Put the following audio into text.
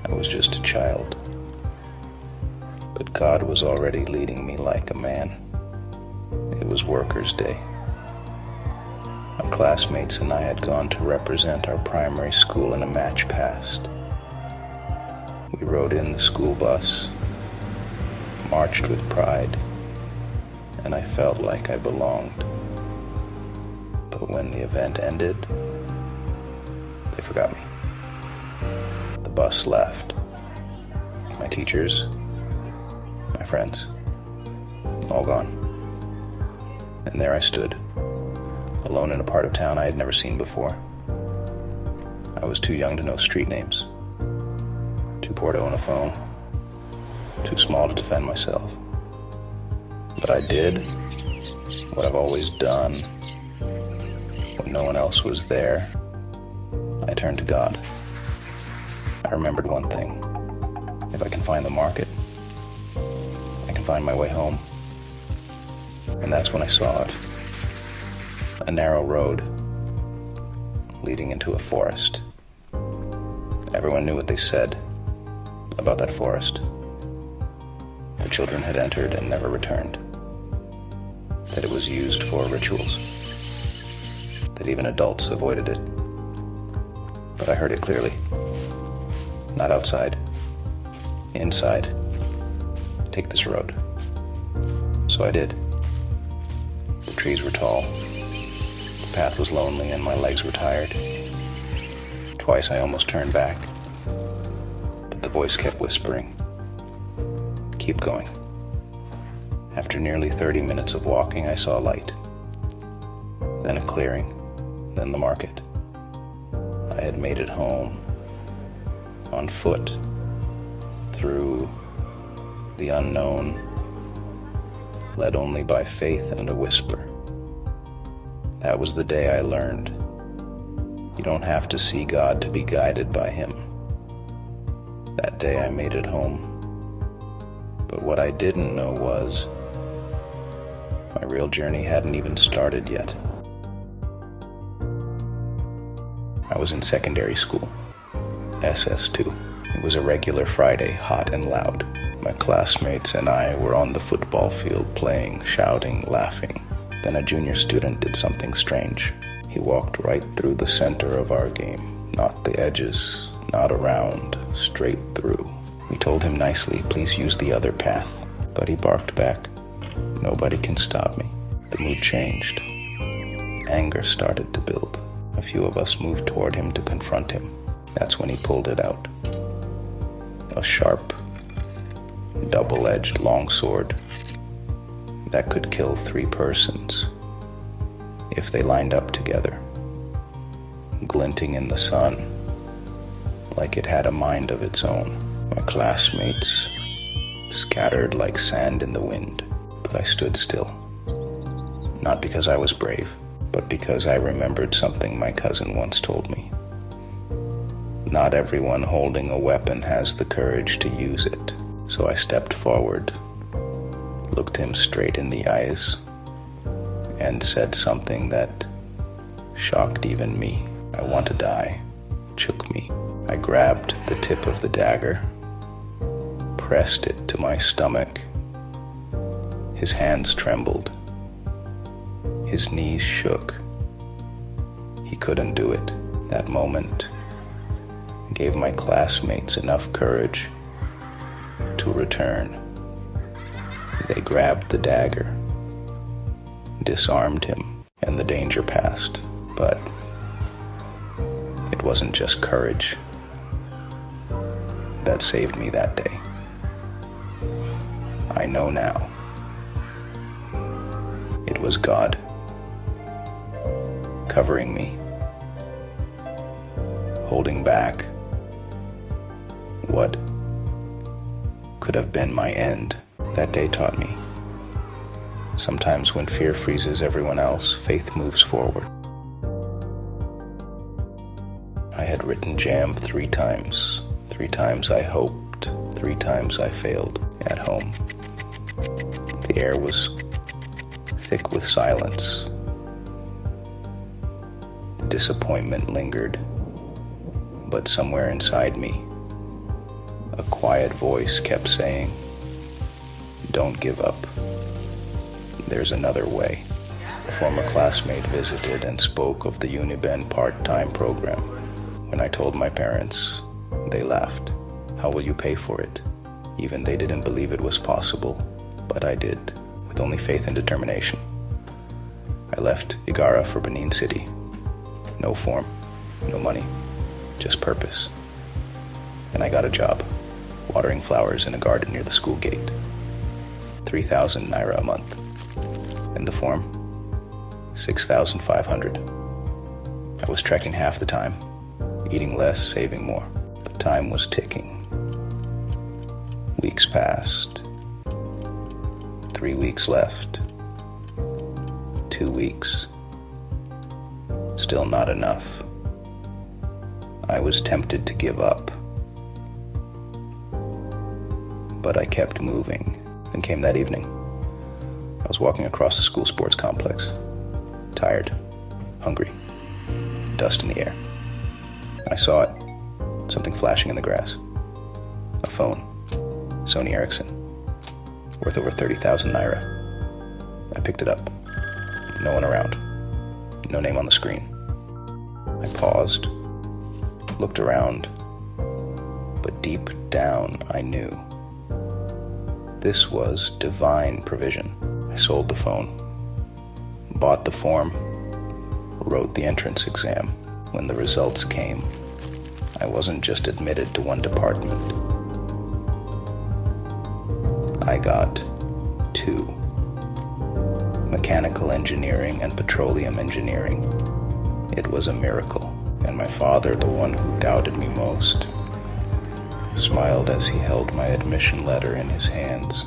I was just a child. But God was already leading me like a man. It was Workers' Day. My classmates and I had gone to represent our primary school in a match past. We rode in the school bus, marched with pride, and I felt like I belonged. But when the event ended, they forgot me. The bus left. My teachers, my friends, all gone. And there I stood, alone in a part of town I had never seen before. I was too young to know street names, too poor to own a phone, too small to defend myself. But I did what I've always done. When no one else was there, I turned to God. I remembered one thing. If I can find the market, I can find my way home. And that's when I saw it. A narrow road leading into a forest. Everyone knew what they said about that forest. The children had entered and never returned. That it was used for rituals. That even adults avoided it. But I heard it clearly. Not outside. Inside. Take this road. So I did. The trees were tall. The path was lonely and my legs were tired. Twice I almost turned back. But the voice kept whispering, "Keep going." After nearly 30 minutes of walking, I saw light. Then a clearing. Then the market. I had made it home. On foot. Through the unknown. Led only by faith and a whisper. That was the day I learned. You don't have to see God to be guided by Him. That day I made it home. But what I didn't know was, my real journey hadn't even started yet. I was in secondary school, SS2. It was a regular Friday, hot and loud. My classmates and I were on the football field playing, shouting, laughing. Then a junior student did something strange. He walked right through the center of our game, not the edges, not around, straight through. We told him nicely, please use the other path. But he barked back, nobody can stop me. The mood changed. Anger started to build. A few of us moved toward him to confront him. That's when he pulled it out. A sharp, double-edged longsword that could kill 3 persons if they lined up together, glinting in the sun like it had a mind of its own. My classmates scattered like sand in the wind, but I stood still. Not because I was brave, but because I remembered something my cousin once told me. Not everyone holding a weapon has the courage to use it. So I stepped forward, looked him straight in the eyes, and said something that shocked even me. I want to die. Shook me. I grabbed the tip of the dagger, pressed it to my stomach. His hands trembled. His knees shook. He couldn't do it. That moment gave my classmates enough courage to return. They grabbed the dagger, disarmed him, and the danger passed. But it wasn't just courage that saved me that day. I know now. It was God covering me, holding back what could have been my end. That day taught me. Sometimes when fear freezes everyone else, faith moves forward. I had written JAMB 3 times. 3 times I hoped, 3 times I failed at home. The air was thick with silence. Disappointment lingered, but somewhere inside me, A quiet voice kept saying, "Don't give up. There's another way." A former classmate visited and spoke of the Uniben part-time program. When I told my parents, they laughed. "How will you pay for it?" Even they didn't believe it was possible, but I did, with only faith and determination. I left Igara for Benin City. No form, no money, just purpose. And I got a job, watering flowers in a garden near the school gate. 3,000 naira a month. And the form, 6,500. I was trekking half the time, eating less, saving more. But time was ticking. Weeks passed. 3 weeks left. 2 weeks. Still not enough. I was tempted to give up. But I kept moving. Then came that evening. I was walking across the school sports complex. Tired, hungry, dust in the air. I saw it, something flashing in the grass. A phone, Sony Ericsson, worth over 30,000 naira. I picked it up. No one around. No name on the screen. I paused, looked around, but deep down I knew. This was divine provision. I sold the phone, bought the form, wrote the entrance exam. When the results came, I wasn't just admitted to one department. I got 2. Mechanical engineering and petroleum engineering. It was a miracle, and my father, the one who doubted me most, smiled as he held my admission letter in his hands.